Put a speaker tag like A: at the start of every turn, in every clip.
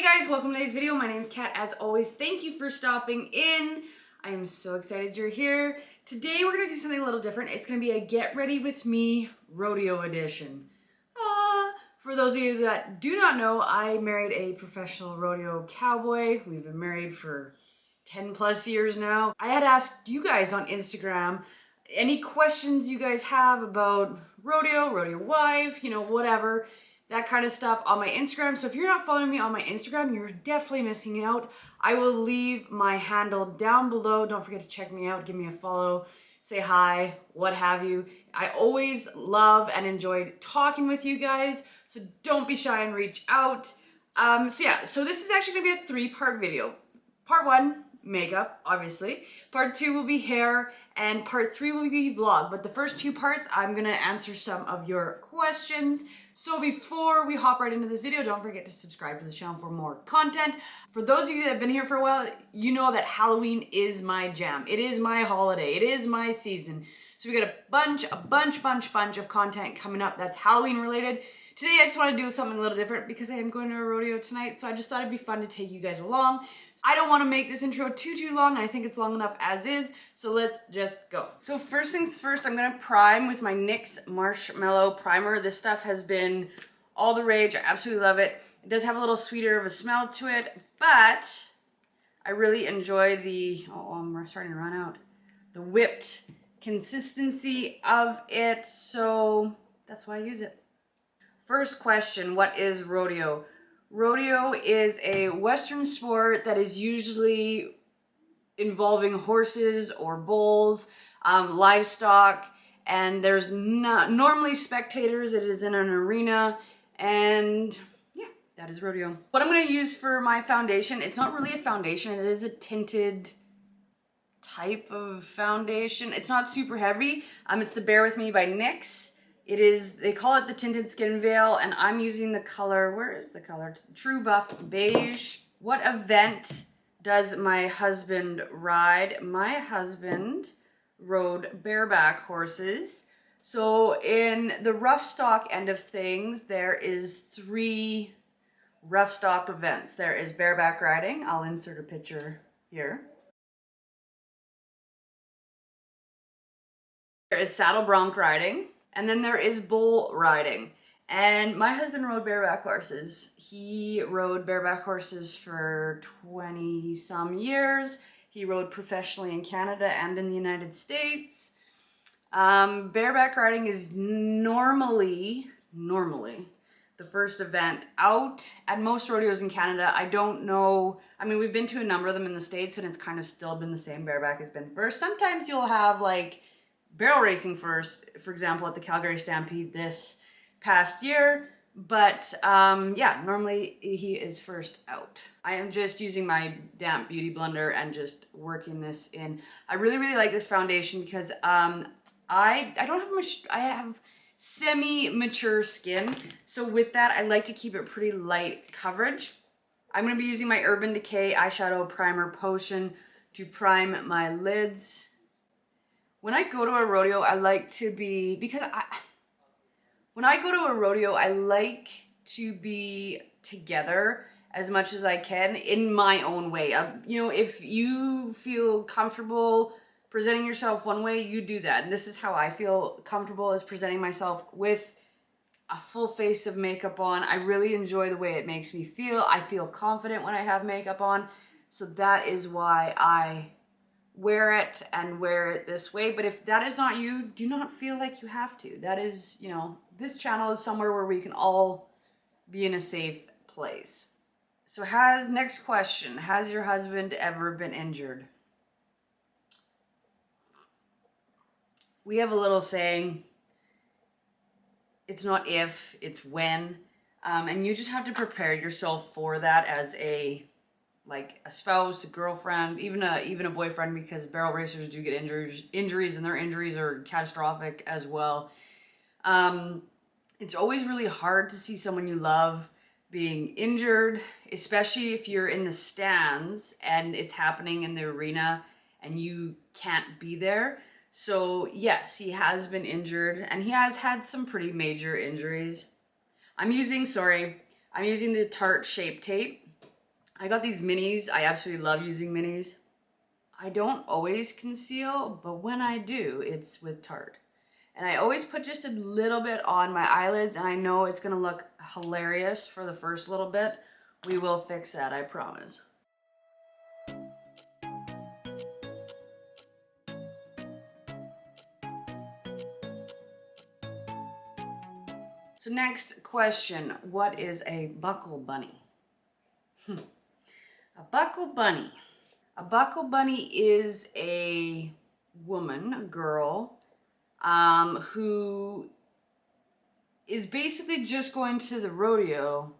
A: guys, welcome to today's video. My name is Kat. As always, thank you for stopping in. I am so excited you're here. Today we're gonna do something a little different. It's gonna be a get ready with me rodeo edition. For those of you that do not know, I married a professional rodeo cowboy. We've been married for 10 plus years now. I had asked you guys on Instagram any questions you guys have about rodeo wife, you know, whatever, that kind of stuff on my Instagram. So if you're not following me on my Instagram, you're definitely missing out. I will leave my handle down below. Don't forget to check me out, give me a follow, say hi, what have you. I always love and enjoyed talking with you guys, so don't be shy and reach out. So this is actually gonna be a 3-part video. Part 1, makeup, obviously. Part 2 will be hair, and part 3 will be vlog. But the first 2 parts, I'm gonna answer some of your questions. So before we hop right into this video, don't forget to subscribe to the channel for more content. For those of you that have been here for a while, you know that Halloween is my jam. It is my holiday. It is my season. So we got a bunch of content coming up that's Halloween related. Today I just want to do something a little different because I am going to a rodeo tonight, so I just thought it'd be fun to take you guys along. I don't want to make this intro too long, and I think it's long enough as is, so let's just go. So first things first, I'm going to prime with my NYX Marshmallow Primer. This stuff has been all the rage. I absolutely love it. It does have a little sweeter of a smell to it, but I really enjoy the, I'm starting to run out, the whipped consistency of it, so that's why I use it. First question, what is rodeo? Rodeo is a Western sport that is usually involving horses or bulls, livestock, and there's not normally spectators. It is in an arena, and yeah, that is rodeo. What I'm going to use for my foundation, it's not really a foundation, it is a tinted type of foundation. It's not super heavy. It's the Bear With Me by NYX. It is, they call it the Tinted Skin Veil, and I'm using the color, where is the color? True Buff Beige. What event does my husband ride? My husband rode bareback horses. So in the rough stock end of things, there is 3 rough stock events. There is bareback riding. I'll insert a picture here. There is saddle bronc riding. And then there is bull riding. And my husband rode bareback horses. He rode bareback horses for 20 some years. He rode professionally in Canada and in the United States. Bareback riding is normally the first event out at most rodeos in Canada. I don't know, I mean, we've been to a number of them in the States and it's kind of still been the same. Bareback has been first. Sometimes you'll have like barrel racing first, for example, at the Calgary Stampede this past year, but yeah, normally he is first out. I am just using my damp beauty blender and just working this in. I really like this foundation because I don't have much, I have semi-mature skin, so with that I like to keep it pretty light coverage. I'm going to be using my Urban Decay Eyeshadow Primer Potion to prime my lids. When I go to a rodeo, I like to be, when I go to a rodeo, I like to be together as much as I can in my own way. You know, if you feel comfortable presenting yourself one way, you do that. And this is how I feel comfortable, is presenting myself with a full face of makeup on. I really enjoy the way it makes me feel. I feel confident when I have makeup on. So that is why I wear it and wear it this way. But if that is not you, do not feel like you have to. That is, you know, this channel is somewhere where we can all be in a safe place. So next question, has your husband ever been injured? We have a little saying, it's not if, it's when. And you just have to prepare yourself for that as a spouse, a girlfriend, even a boyfriend, because barrel racers do get injuries, and their injuries are catastrophic as well. It's always really hard to see someone you love being injured, especially if you're in the stands and it's happening in the arena and you can't be there. So yes, he has been injured, and he has had some pretty major injuries. I'm using the Tarte Shape Tape. I got these minis. I absolutely love using minis. I don't always conceal, but when I do, it's with Tarte. And I always put just a little bit on my eyelids, and I know it's gonna look hilarious for the first little bit. We will fix that, I promise. So next question, what is a buckle bunny? A buckle bunny. A buckle bunny is a woman, a girl, who is basically just going to the rodeo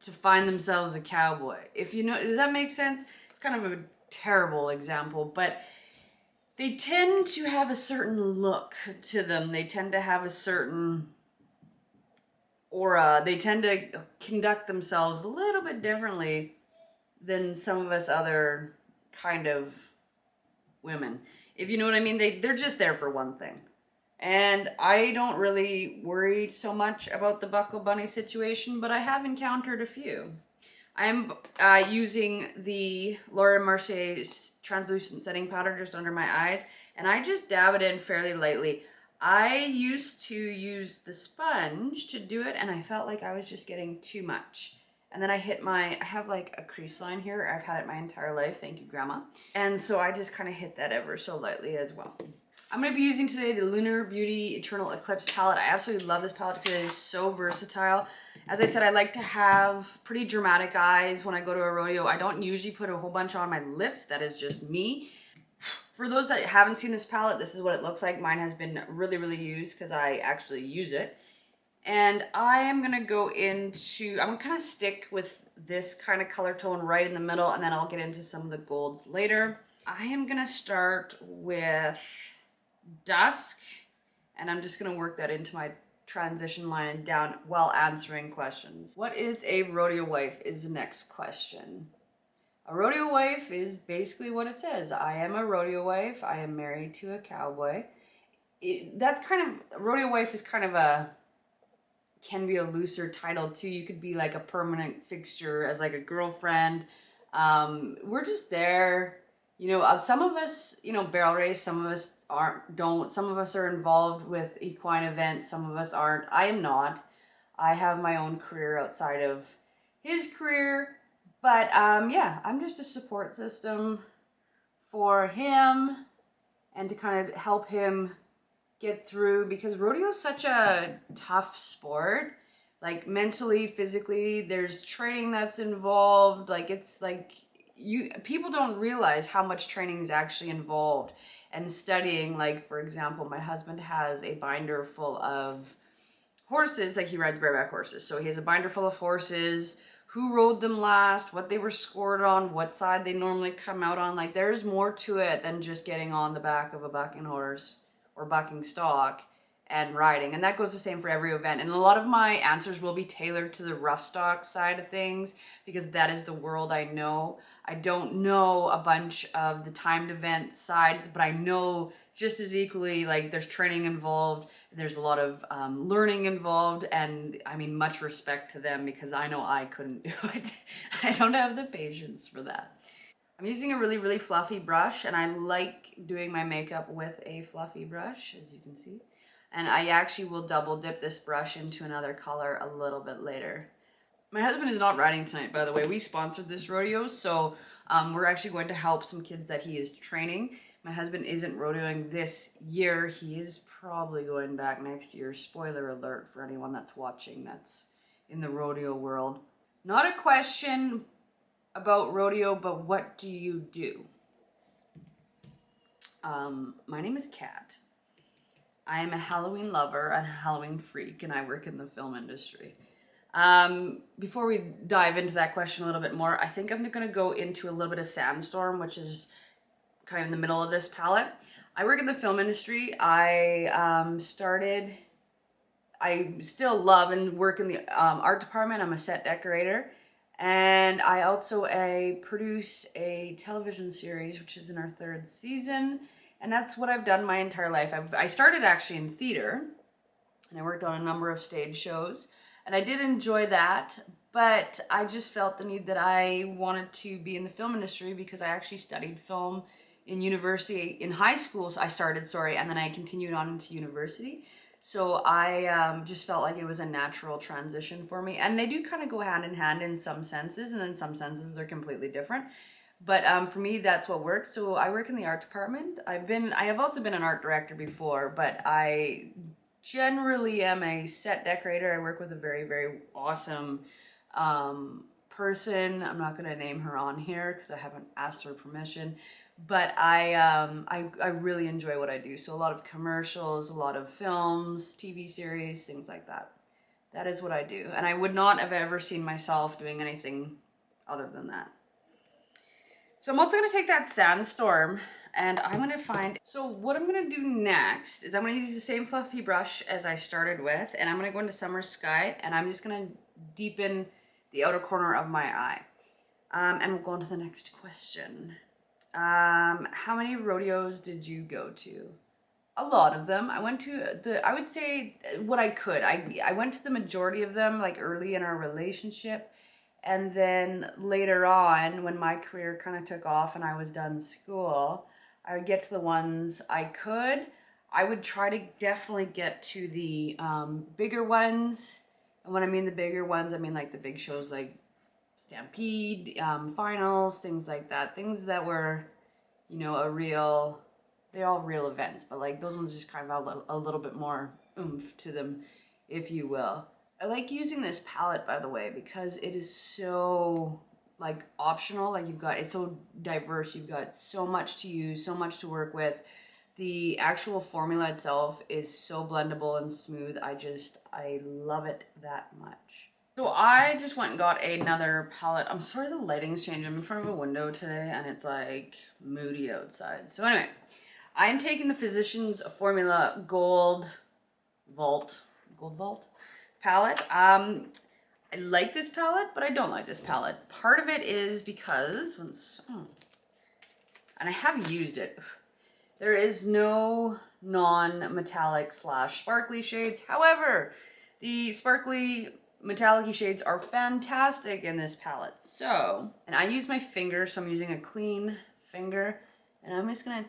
A: to find themselves a cowboy. If you know, does that make sense? It's kind of a terrible example, but they tend to have a certain look to them. They tend to have a certain aura. They tend to conduct themselves a little bit differently than some of us other kind of women. If you know what I mean, they're just there for one thing. And I don't really worry so much about the buckle bunny situation, but I have encountered a few. I'm using the Laura Mercier's translucent setting powder just under my eyes, and I just dab it in fairly lightly. I used to use the sponge to do it, and I felt like I was just getting too much. And then I have like a crease line here. I've had it my entire life. Thank you, Grandma. And so I just kind of hit that ever so lightly as well. I'm going to be using today the Lunar Beauty Eternal Eclipse palette. I absolutely love this palette because it is so versatile. As I said, I like to have pretty dramatic eyes when I go to a rodeo. I don't usually put a whole bunch on my lips. That is just me. For those that haven't seen this palette, this is what it looks like. Mine has been really, really used because I actually use it. And I am going to go into, I'm going to kind of stick with this kind of color tone right in the middle, and then I'll get into some of the golds later. I am going to start with Dusk, and I'm just going to work that into my transition line and down while answering questions. What is a rodeo wife is the next question. A rodeo wife is basically what it says. I am a rodeo wife. I am married to a cowboy. That's kind of, a rodeo wife is kind of can be a looser title too. You could be like a permanent fixture as like a girlfriend. We're just there. You know, some of us, you know, barrel race, some of us don't. Some of us are involved with equine events, some of us aren't. I am not. I have my own career outside of his career. But yeah, I'm just a support system for him and to kind of help him get through, because rodeo is such a tough sport. Like mentally, physically, there's training that's involved. Like it's like people don't realize how much training is actually involved and studying. Like for example, my husband has a binder full of horses. Like he rides bareback horses, so he has a binder full of horses, who rode them last, what they were scored on, what side they normally come out on. Like there's more to it than just getting on the back of a bucking horse or bucking stock and riding. And that goes the same for every event. And a lot of my answers will be tailored to the rough stock side of things because that is the world I know. I don't know a bunch of the timed event sides, but I know just as equally, like there's training involved, there's a lot of learning involved, and I mean, much respect to them because I know I couldn't do it. I don't have the patience for that. I'm using a really, really fluffy brush, and I like doing my makeup with a fluffy brush, as you can see. And I actually will double dip this brush into another color a little bit later. My husband is not riding tonight, by the way. We sponsored this rodeo, so we're actually going to help some kids that he is training. My husband isn't rodeoing this year. He is probably going back next year. Spoiler alert for anyone that's watching that's in the rodeo world. Not a question about rodeo, but what do you do? My name is Kat. I am a Halloween lover and a Halloween freak, and I work in the film industry. Before we dive into that question a little bit more, I think I'm going to go into a little bit of Sandstorm, which is kind of in the middle of this palette. I work in the film industry. I still love and work in the art department. I'm a set decorator. And I also produce a television series, which is in our 3rd season. And that's what I've done my entire life. I started actually in theater, and I worked on a number of stage shows. And I did enjoy that, but I just felt the need that I wanted to be in the film industry because I actually studied film in university, in high school. So I started, sorry, and then I continued on into university. So I just felt like it was a natural transition for me. And they do kind of go hand in hand in some senses, and in some senses they're completely different. But for me, that's what works. So I work in the art department. I have also been an art director before, but I generally am a set decorator. I work with a very, very awesome person. I'm not going to name her on here because I haven't asked her permission. But I really enjoy what I do. So a lot of commercials, a lot of films, TV series, things like that. That is what I do. And I would not have ever seen myself doing anything other than that. So I'm also going to take that sandstorm and I'm going to find, so what I'm going to do next is I'm going to use the same fluffy brush as I started with, and I'm going to go into Summer Sky, and I'm just going to deepen the outer corner of my eye. And we'll go on to the next question. How many rodeos did you go to? A lot of them. I went to I would say what I could. I went to the majority of them like early in our relationship. And then later on, when my career kind of took off and I was done school, I would get to the ones I could. I would try to definitely get to the bigger ones. And when I mean the bigger ones, I mean like the big shows like Stampede, finals, things like that. Things that were, you know, they're all real events, but like those ones just kind of have a little bit more oomph to them, if you will. I like using this palette, by the way, because it is so like optional. Like it's so diverse. You've got so much to use, so much to work with. The actual formula itself is so blendable and smooth. I love it that much. So I just went and got another palette. I'm sorry the lighting's changed. I'm in front of a window today and it's like moody outside. So anyway, I'm taking the Physicians Formula Gold Vault palette. I like this palette, but I don't like this palette. Part of it is because and I have used it. There is no non-metallic / sparkly shades. However, the sparkly metallic shades are fantastic in this palette. So, and I use my finger, so I'm using a clean finger, and I'm just gonna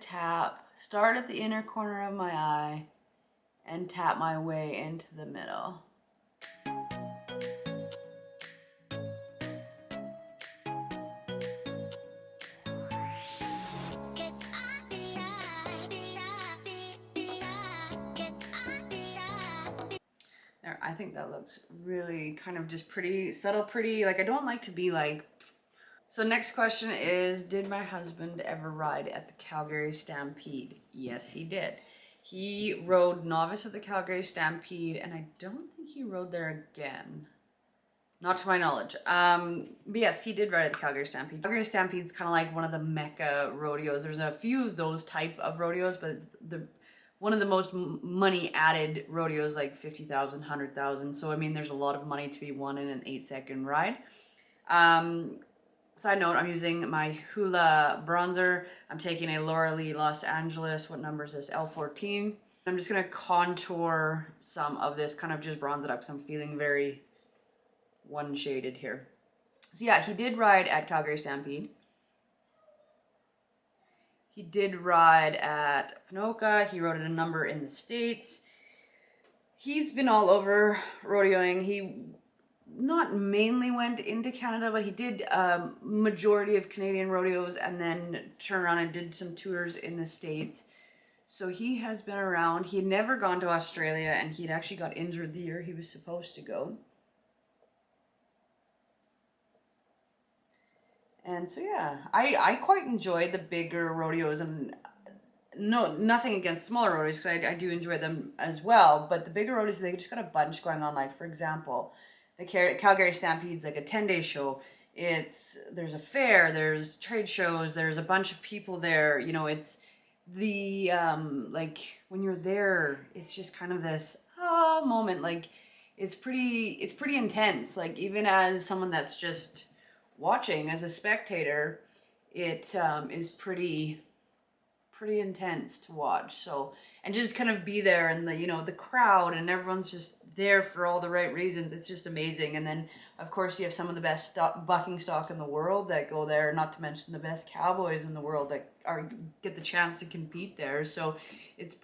A: start at the inner corner of my eye and tap my way into the middle. There, I think that looks really kind of just pretty, subtle, pretty. Like I don't like to be like. So next question is, did my husband ever ride at the Calgary Stampede? Yes, he did. He rode novice at the Calgary Stampede, and I don't think he rode there again. Not to my knowledge. But yes, he did ride at the Calgary Stampede. Calgary Stampede's kind of like one of the mecca rodeos. There's a few of those type of rodeos, but it's one of the most money added rodeos, like 50,000, 100,000. So I mean, there's a lot of money to be won in an 8-second ride. Side note, I'm using my Hoola bronzer. I'm taking a Laura Lee Los Angeles. What number is this? L14. I'm just gonna contour some of this, kind of just bronze it up because I'm feeling very one shaded here. So yeah, he did ride at Calgary Stampede. He did ride at Ponoka. He rode at a number in the States. He's been all over rodeoing. He not mainly went into Canada, but he did a majority of Canadian rodeos and then turned around and did some tours in the States. So he has been around. He had never gone to Australia, and he'd actually got injured the year he was supposed to go. And so yeah, I quite enjoy the bigger rodeos, and nothing against smaller rodeos because I do enjoy them as well. But the bigger rodeos, they just got a bunch going on. Like for example, the Calgary Stampede's like a 10-day show. There's a fair, there's trade shows, there's a bunch of people there. You know, it's the like when you're there, it's just kind of this moment. Like it's pretty intense. Like even as someone that's just watching as a spectator, it is pretty intense to watch. So, and just kind of be there and the, you know, the crowd and everyone's just there for all the right reasons. It's just amazing. And then of course you have some of the best bucking stock in the world that go there, not to mention the best cowboys in the world that get the chance to compete there. So it's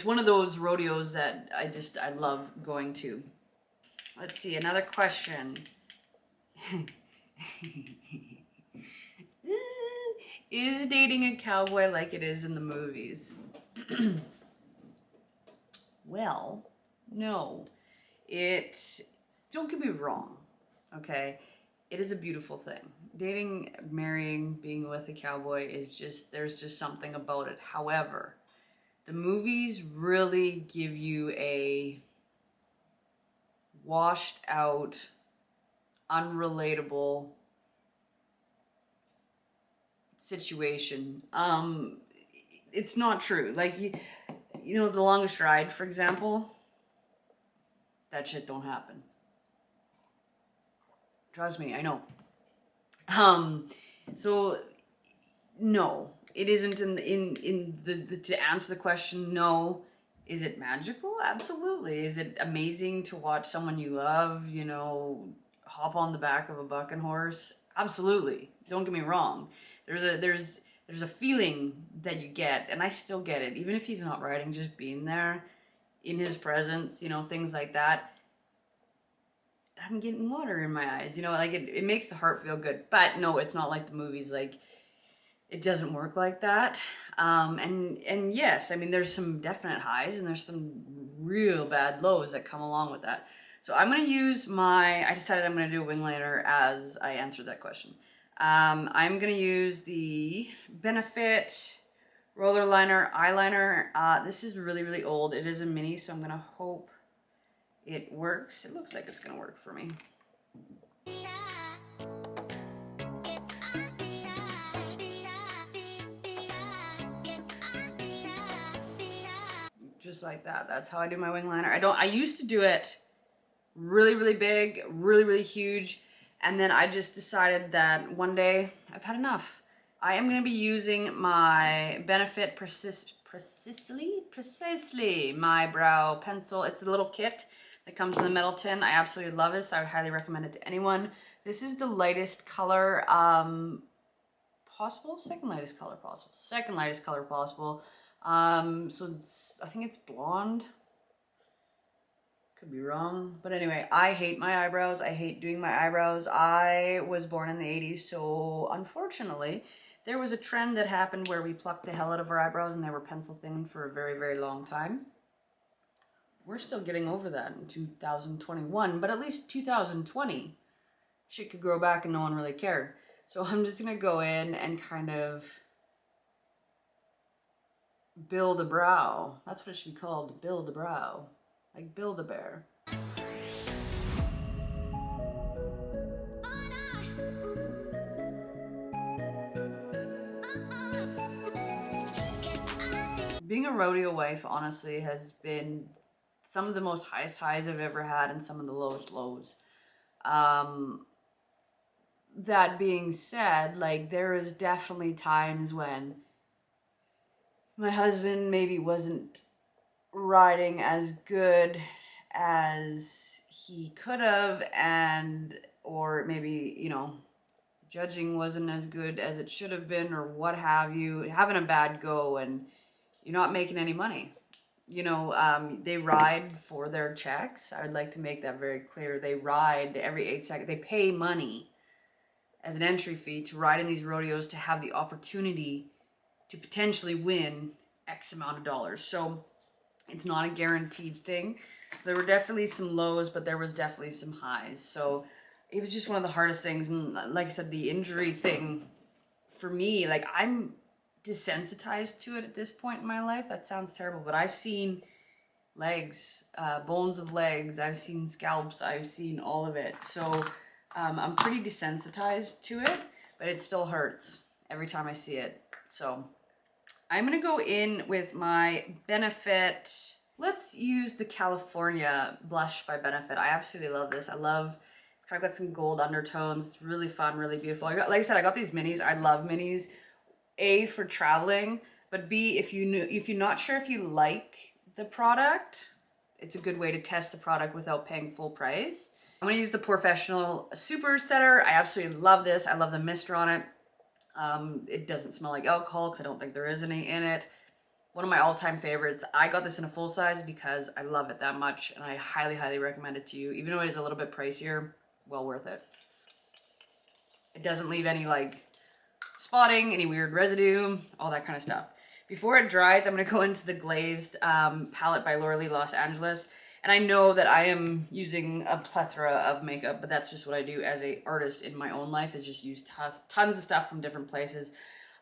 A: one of those rodeos that I love going to. Let's see, another question. Is dating a cowboy like it is in the movies? Well, no. Don't get me wrong, okay? It is a beautiful thing. Dating, marrying, being with a cowboy there's just something about it. However, the movies really give you a washed out, unrelatable situation. It's not true. Like, you know, The Longest Ride, for example, that shit don't happen. Trust me, I know. So no, it isn't in the to answer the question, no. Is it magical? Absolutely. Is it amazing to watch someone you love, you know, hop on the back of a bucking horse? Absolutely. Don't get me wrong. There's a feeling that you get, and I still get it, even if he's not riding, just being there in his presence, you know, things like that. I'm getting water in my eyes, you know, like it makes the heart feel good. But no, it's not like the movies. Like, it doesn't work like that. And yes, I mean, there's some definite highs and there's some real bad lows that come along with that. So I'm going to use I decided I'm going to do a wing liner as I answered that question. I'm going to use the Benefit roller liner eyeliner. This is really, really old. It is a mini, so I'm going to hope it works. It looks like it's going to work for me. Just like that. That's how I do my wing liner. I used to do it really, really big, really, really huge. And then I just decided that one day I've had enough. I am going to be using my Benefit Precisely My Brow Pencil. It's the little kit that comes in the metal tin. I absolutely love this. I would highly recommend it to anyone. This is the lightest color possible. Second lightest color possible. Second lightest color possible. So I think it's blonde. Could be wrong. But anyway, I hate my eyebrows. I hate doing my eyebrows. I was born in the 80s, so unfortunately, there was a trend that happened where we plucked the hell out of our eyebrows and they were pencil thin for a very, very long time. We're still getting over that in 2021, but at least 2020, shit could grow back and no one really cared. So I'm just gonna go in and kind of build a brow. That's what it should be called, build a brow. Like Build-A-Bear. Being a rodeo wife, honestly, has been some of the most highest highs I've ever had and some of the lowest lows. That being said, like, there is definitely times when my husband maybe wasn't riding as good as he could have, or maybe, you know, judging wasn't as good as it should have been, or what have you, having a bad go and you're not making any money. You know, they ride for their checks. I would like to make that very clear. They ride every 8 seconds. They pay money as an entry fee to ride in these rodeos to have the opportunity to potentially win X amount of dollars. So it's not a guaranteed thing. There were definitely some lows, but there was definitely some highs. So it was just one of the hardest things. And like I said, the injury thing for me, like, I'm desensitized to it at this point in my life. That sounds terrible, but I've seen legs, bones of legs. I've seen scalps. I've seen all of it. So I'm pretty desensitized to it, but it still hurts every time I see it. So I'm going to go in with my Benefit. Let's use the California blush by Benefit. I absolutely love this. It's kind of got some gold undertones. It's really fun, really beautiful. Like I said, I got these minis. I love minis. A, for traveling, but B, if you're not sure if you like the product, it's a good way to test the product without paying full price. I'm gonna use the Professional Super Setter. I absolutely love this. I love the mister on it. It doesn't smell like alcohol because I don't think there is any in it. One of my all-time favorites. I got this in a full size because I love it that much, and I highly, highly recommend it to you. Even though it is a little bit pricier, well worth it. It doesn't leave any like spotting, any weird residue, all that kind of stuff. Before it dries, I'm going to go into the glazed palette by Laura Lee Los Angeles. And I know that I am using a plethora of makeup, but that's just what I do as an artist in my own life, is just use tons of stuff from different places.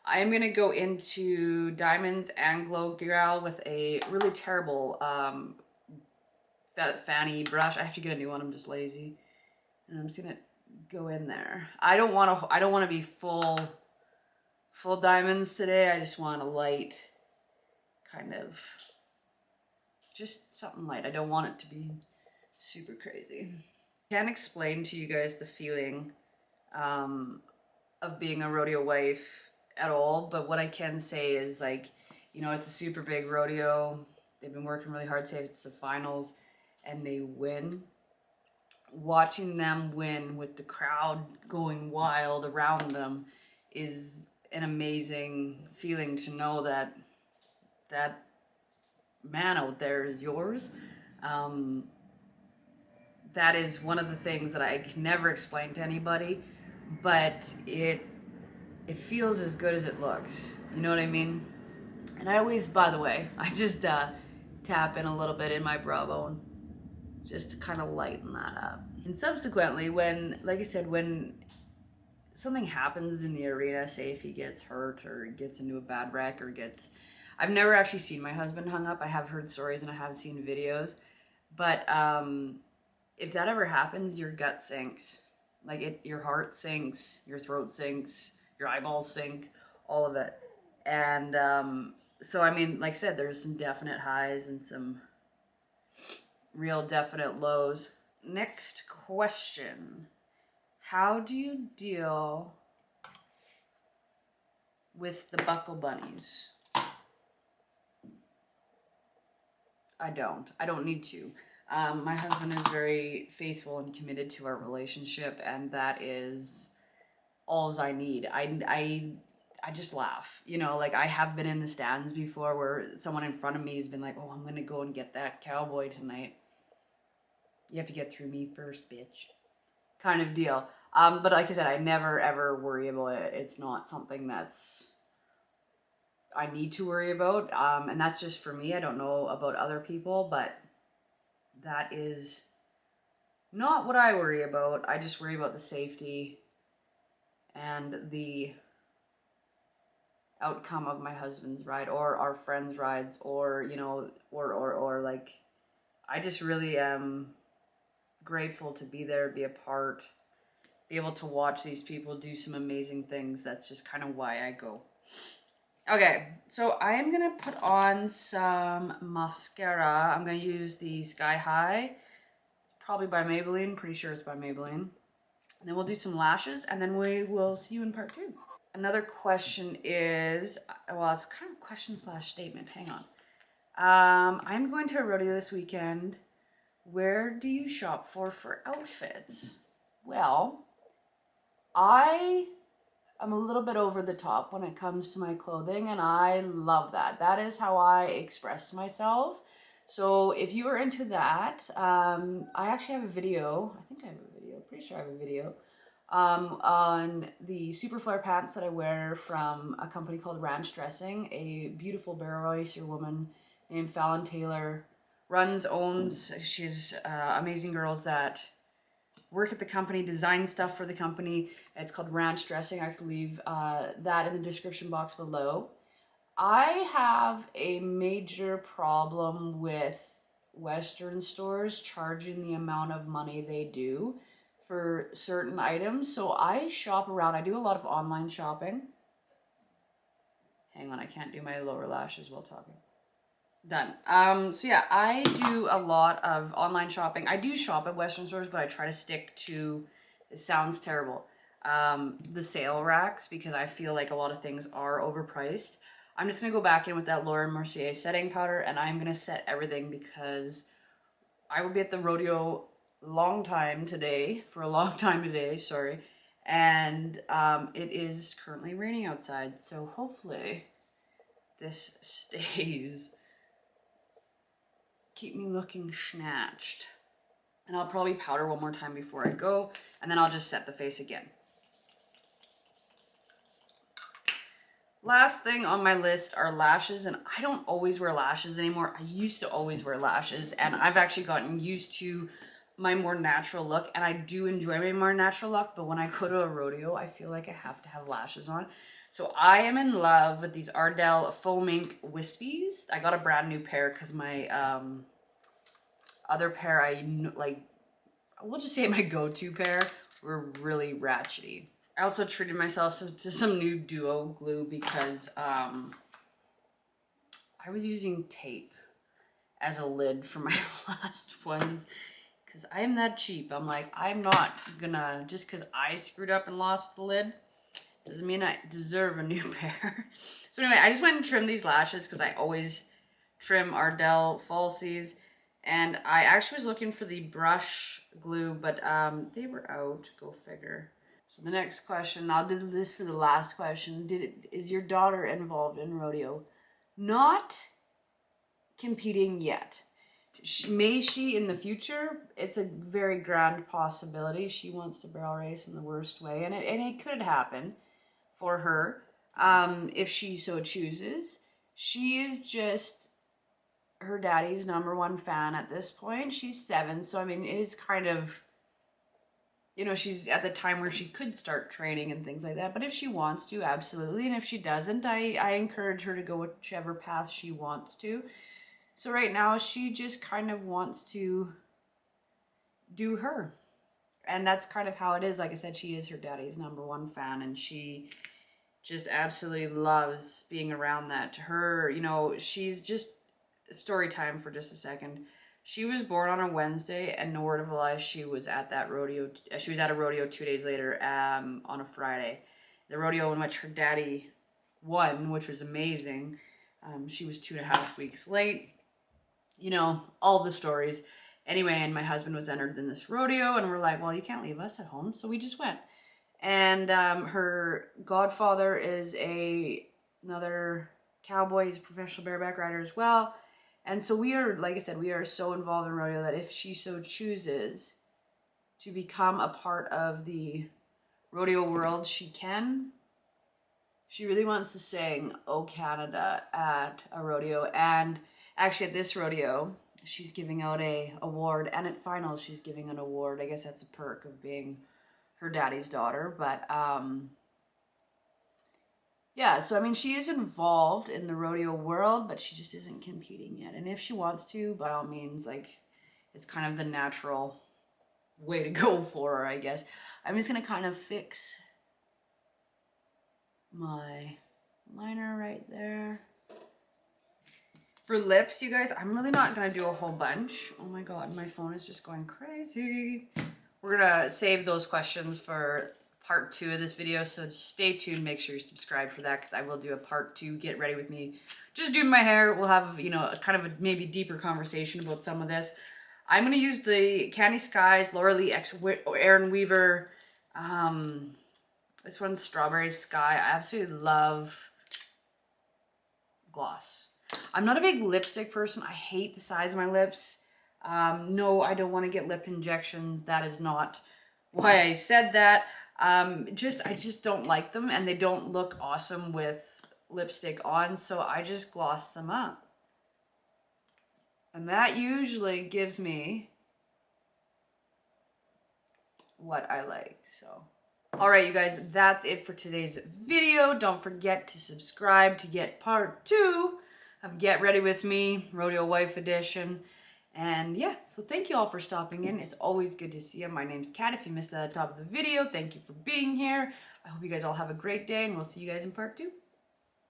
A: I am going to go into Diamonds and Glow Gal with a really terrible fanny brush. I have to get a new one, I'm just lazy. And I'm just going to go in there. I don't want to be full diamonds today. I just want a light, kind of, just something light. I don't want it to be super crazy. Can't explain to you guys the feeling of being a rodeo wife at all, but what I can say is, like, you know, it's a super big rodeo. They've been working really hard, say it's the finals, and they win. Watching them win with the crowd going wild around them is an amazing feeling, to know that that man out there is yours. That is one of the things that I can never explain to anybody, but it feels as good as it looks. You know what I mean? And I always, by the way, I just tap in a little bit in my brow bone just to kind of lighten that up. And subsequently, when, like I said, when something happens in the arena, say if he gets hurt or gets into a bad wreck or gets... I've never actually seen my husband hung up. I have heard stories and I have seen videos. But if that ever happens, your gut sinks. Like, your heart sinks, your throat sinks, your eyeballs sink, all of it. And so, I mean, like I said, there's some definite highs and some real definite lows. Next question. How do you deal with the buckle bunnies? I don't need to. My husband is very faithful and committed to our relationship, and that is all I need. I just laugh. You know, like, I have been in the stands before where someone in front of me has been like, oh, I'm going to go and get that cowboy tonight. You have to get through me first, bitch. Kind of deal. But like I said, I never ever worry about it. It's not something that's I need to worry about. And that's just for me. I don't know about other people, but that is not what I worry about. I just worry about the safety and the outcome of my husband's ride or our friends' rides, or, you know, or like, I just really am grateful to be there, be a part, be able to watch these people do some amazing things. That's just kind of why I go. Okay, so I am going to put on some mascara. I'm going to use the Sky High. It's probably by Maybelline. Pretty sure it's by Maybelline. And then we'll do some lashes, and then we will see you in part 2. Another question is, well, it's kind of a question / statement. Hang on. I'm going to a rodeo this weekend. Where do you shop for outfits? Well, I am a little bit over the top when it comes to my clothing, and I love that. That is how I express myself. So if you are into that, I actually have a video. I think I have a video. Pretty sure I have a video on the super flare pants that I wear from a company called Ranch Dressing. A beautiful barrel racer woman named Fallon Taylor owns. She's amazing girls that work at the company, design stuff for the company. It's called Ranch Dressing. I can leave that in the description box below. I have a major problem with Western stores charging the amount of money they do for certain items. So I shop around. I do a lot of online shopping. Hang on, I can't do my lower lashes while talking. Done. So yeah, I do a lot of online shopping. I do shop at Western stores, but I try to stick to, it sounds terrible, the sale racks, because I feel like a lot of things are overpriced. I'm just going to go back in with that Laura Mercier setting powder, and I'm going to set everything, because I will be at the rodeo for a long time today, sorry. And it is currently raining outside, so hopefully this stays. Keep me looking snatched. And I'll probably powder one more time before I go, and then I'll just set the face again. Last thing on my list are lashes, and I don't always wear lashes anymore. I used to always wear lashes, and I've actually gotten used to my more natural look, and I do enjoy my more natural look, but when I go to a rodeo, I feel like I have to have lashes on. So I am in love with these Ardell Foam Ink Wispies. I got a brand new pair because my other pair, we'll just say my go-to pair, were really ratchety. I also treated myself to some new duo glue because I was using tape as a lid for my last ones because I'm that cheap. I'm like, I'm not gonna, just because I screwed up and lost the lid doesn't mean I deserve a new pair. So anyway, I just went and trimmed these lashes because I always trim Ardell falsies, and I actually was looking for the brush glue, but they were out, go figure. So the next question, I'll do this for the last question. Is your daughter involved in rodeo? Not competing yet. May she in the future? It's a very grand possibility. She wants to barrel race in the worst way, and it could happen for her if she so chooses. She is just her daddy's #1 fan at this point. She's 7, so I mean, it is kind of, you know, she's at the time where she could start training and things like that. But if she wants to, absolutely. And if she doesn't, I encourage her to go whichever path she wants to. So right now, she just kind of wants to do her. And that's kind of how it is. Like I said, she is her daddy's #1 fan. And she just absolutely loves being around that. Her, you know, she's just, story time for just a second. She was born on a Wednesday, and no word of a lie, she was at that rodeo. She was at a rodeo 2 days later on a Friday. The rodeo in which her daddy won, which was amazing. She was 2.5 weeks late. You know, all the stories. Anyway, and my husband was entered in this rodeo, and we're like, well, you can't leave us at home. So we just went. And her godfather is another cowboy. He's a professional bareback rider as well. And so we are, like I said, we are so involved in rodeo that if she so chooses to become a part of the rodeo world, she can. She really wants to sing "Oh Canada" at a rodeo. And actually at this rodeo, she's giving out a award. And at finals, she's giving an award. I guess that's a perk of being her daddy's daughter. But yeah, so I mean, she is involved in the rodeo world, but she just isn't competing yet. And if she wants to, by all means, like, it's kind of the natural way to go for her, I guess. I'm just going to kind of fix my liner right there. For lips, you guys, I'm really not going to do a whole bunch. Oh my God, my phone is just going crazy. We're going to save those questions for part 2 of this video, so stay tuned. Make sure you subscribe for that, because I will do a part 2. Get ready with me. Just doing my hair. We'll have, you know, a kind of a maybe deeper conversation about some of this. I'm going to use the Candy Skies Laura Lee X Aaron Weaver. This one's Strawberry Sky. I absolutely love gloss. I'm not a big lipstick person. I hate the size of my lips. No, I don't want to get lip injections. That is not why I said that. I just don't like them, and they don't look awesome with lipstick on, so I just gloss them up. And that usually gives me what I like, so. All right, you guys, that's it for today's video. Don't forget to subscribe to get part 2 of Get Ready With Me, Rodeo Wife Edition. And yeah, so thank you all for stopping in. It's always good to see you. My name's Kat. If you missed that at the top of the video, thank you for being here. I hope you guys all have a great day, and we'll see you guys in part 2.